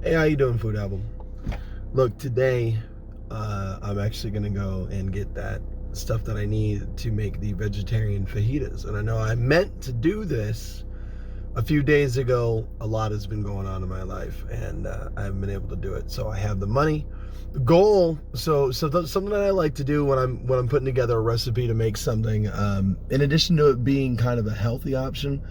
Hey, how you doing, Food Album? Look, today I'm actually gonna go and get that stuff that I need to make the vegetarian fajitas. And I know I meant to do this a few days ago. A lot has been going on in my life, and I haven't been able to do it. So I have the money. The goal. Something that I like to do when I'm putting together a recipe to make something. In addition to it being kind of a healthy option.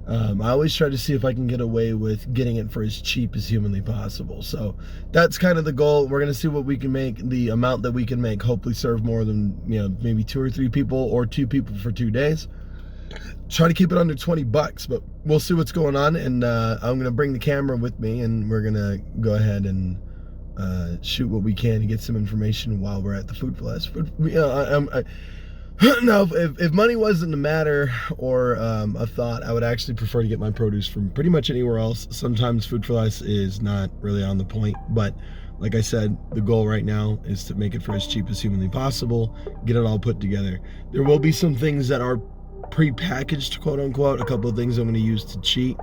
I always try to see if I can get away with getting it for as cheap as humanly possible. So that's kind of the goal. We're going to see what we can make, the amount that we can make, hopefully serve more than, maybe 2 or 3 people or 2 people for 2 days. Try to keep it under $20, but we'll see what's going on. And I'm going to bring the camera with me, and we're going to go ahead and shoot what we can to get some information while we're at the Food for Less. No, if money wasn't a matter or a thought, I would actually prefer to get my produce from pretty much anywhere else. Sometimes Food for Less is not really on the point, but like I said, the goal right now is to make it for as cheap as humanly possible, get it all put together. There will be some things that are pre-packaged, quote unquote, a couple of things I'm going to use to cheat,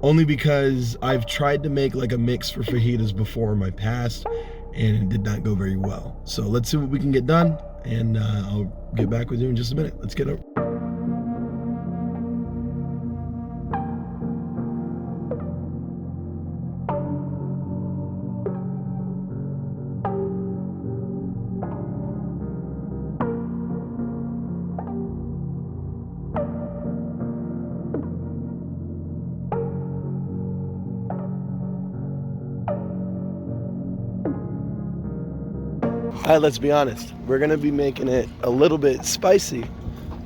only because I've tried to make like a mix for fajitas before in my past, and it did not go very well. So let's see what we can get done, and I'll get back with you in just a minute. Let's get over. All right, let's be honest. We're gonna be making it a little bit spicy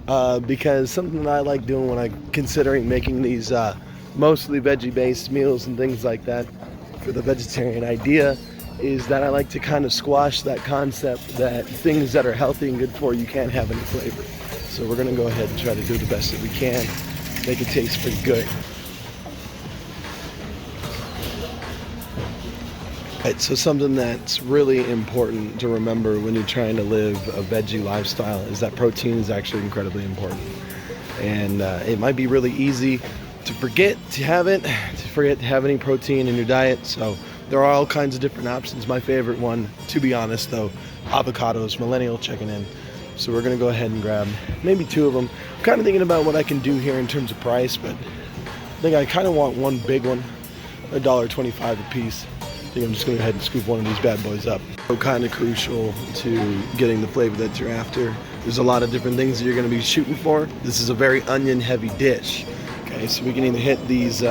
because something that I like doing when I'm considering making these mostly veggie-based meals and things like that for the vegetarian idea is that I like to kind of squash that concept that things that are healthy and good for you can't have any flavor. So we're gonna go ahead and try to do the best that we can, make it taste pretty good. Right, so something that's really important to remember when you're trying to live a veggie lifestyle is that protein is actually incredibly important. And it might be really easy to forget to have it, to forget to have any protein in your diet. So there are all kinds of different options. My favorite one, to be honest though, avocados, millennial checking in. So we're gonna go ahead and grab maybe 2 of them. I'm kind of thinking about what I can do here in terms of price, but I think I kind of want one big one, $1.25 a piece. I think I'm just going to go ahead and scoop one of these bad boys up. So kind of crucial to getting the flavor that you're after. There's a lot of different things that you're going to be shooting for. This is a very onion heavy dish. Okay, so we can either hit these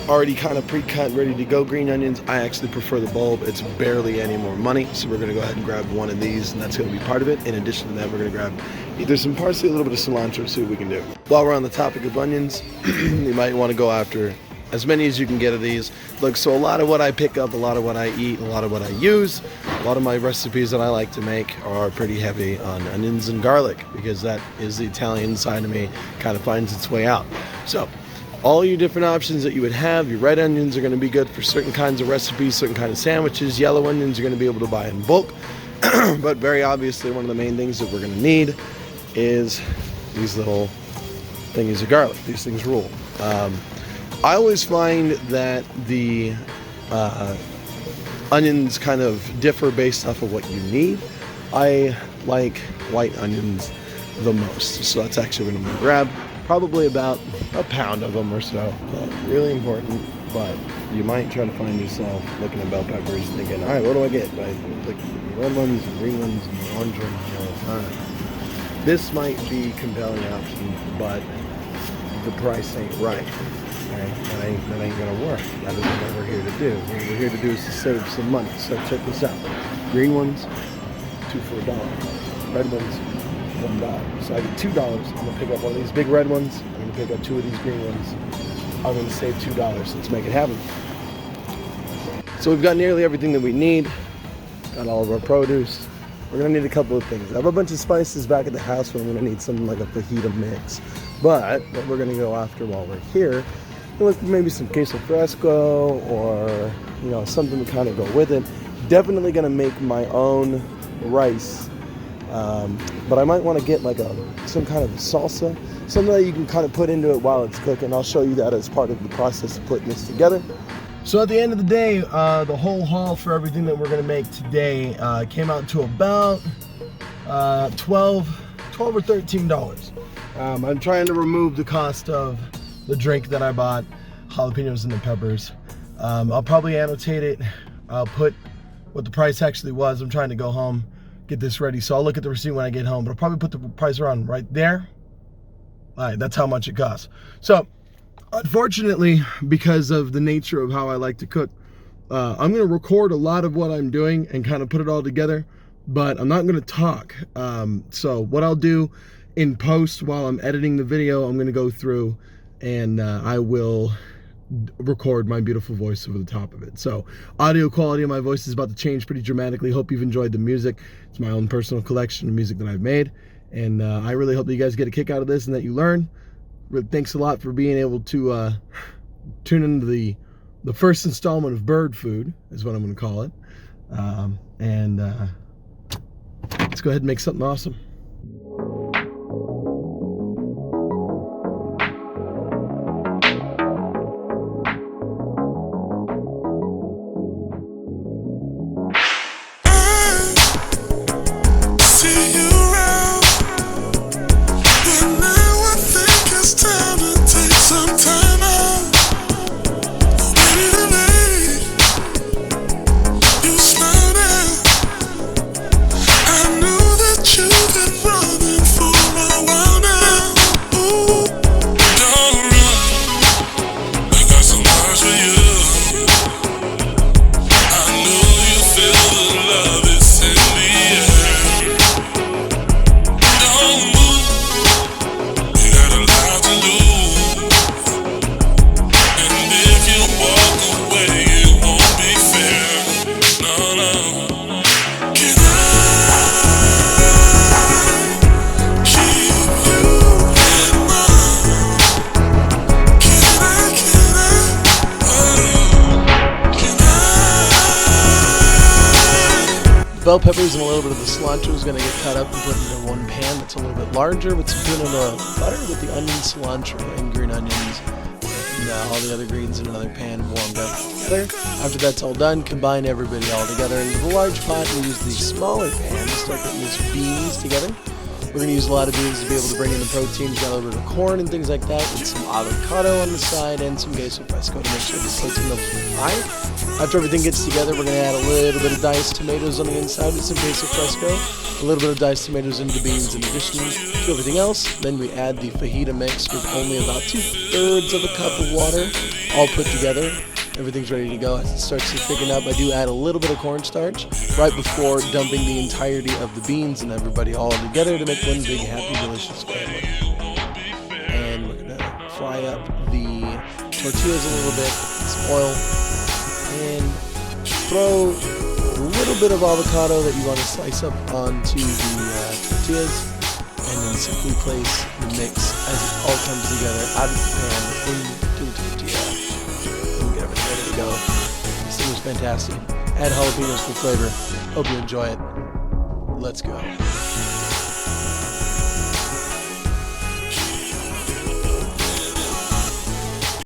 already kind of pre-cut, ready to go green onions. I actually prefer the bulb. It's barely any more money. So we're going to go ahead and grab one of these, and that's going to be part of it. In addition to that, we're going to grab either some parsley, a little bit of cilantro, see what we can do. While we're on the topic of onions, you might want to go after as many as you can get of these. Look, so a lot of what I pick up, a lot of what I eat, a lot of what I use, a lot of my recipes that I like to make are pretty heavy on onions and garlic, because that is the Italian side of me, kind of finds its way out. So all your different options that you would have, your red onions are going to be good for certain kinds of recipes, certain kind of sandwiches. Yellow onions you're going to be able to buy in bulk. But very obviously one of the main things that we're going to need is these little thingies of garlic. These things rule. I always find that the onions kind of differ based off of what you need. I like white onions the most, so that's actually what I'm going to grab. Probably about a pound of them or so. Really important, but you might try to find yourself looking at bell peppers thinking, all right, what do I get? I like red ones, and green ones, and orange ones. All right. This might be a compelling option, but the price ain't right. Okay? That ain't gonna work. That isn't what we're here to do. What we're here to do is to save some money. So check this out. Green ones, 2 for $1. Red ones, $1. So I get $2. I'm gonna pick up one of these big red ones. I'm gonna pick up 2 of these green ones. I'm gonna save $2. Let's make it happen. So we've got nearly everything that we need. Got all of our produce. We're gonna need a couple of things. I have a bunch of spices back at the house, but I'm gonna need something like a fajita mix. But what we're gonna go after while we're here, maybe some queso fresco or something to kind of go with it. Definitely gonna make my own rice, but I might want to get like some kind of salsa, something that you can kind of put into it while it's cooking. I'll show you that as part of the process of putting this together. So at the end of the day, the whole haul for everything that we're gonna make today came out to about $12 or $13. I'm trying to remove the cost of the drink that I bought, jalapenos and the peppers. I'll probably annotate it. I'll put what the price actually was. I'm trying to go home, get this ready, so I'll look at the receipt when I get home, but I'll probably put the price around right there. All right, that's how much it costs. So unfortunately, because of the nature of how I like to cook, I'm going to record a lot of what I'm doing and kind of put it all together, but I'm not going to talk. So what I'll do in post while I'm editing the video, I'm going to go through and I will record my beautiful voice over the top of it. So audio quality of my voice is about to change pretty dramatically. Hope you've enjoyed the music. It's my own personal collection of music that I've made, and I really hope that you guys get a kick out of this and that you learn. Thanks a lot for being able to tune into the first installment of Bird Food, is what I'm going to call it. Let's go ahead and make something awesome. Bell peppers and a little bit of the cilantro is going to get cut up and put into one pan that's a little bit larger with some tuna butter with the onion, cilantro, and green onions, and all the other greens in another pan warmed up together. After that's all done, combine everybody all together into the large pot and use the smaller pan to start putting these beans together. We're going to use a lot of beans to be able to bring in the protein. We've got a little bit of corn and things like that, and some avocado on the side, and some queso fresco to make sure the protein levels are high. After everything gets together, we're going to add a little bit of diced tomatoes on the inside with some queso fresco, a little bit of diced tomatoes into the beans in addition to everything else. Then we add the fajita mix with only about 2/3 of a cup of water, all put together. Everything's ready to go. As it starts to thicken up, I do add a little bit of cornstarch right before dumping the entirety of the beans and everybody all together to make one big, happy, delicious scramble. And we're going to fry up the tortillas a little bit, some oil, and throw a little bit of avocado that you want to slice up onto the tortillas, and then simply place the mix as it all comes together out of the pan into the tortilla. Ready to go. This thing was fantastic. Add jalapenos for flavor. Hope you enjoy it. Let's go.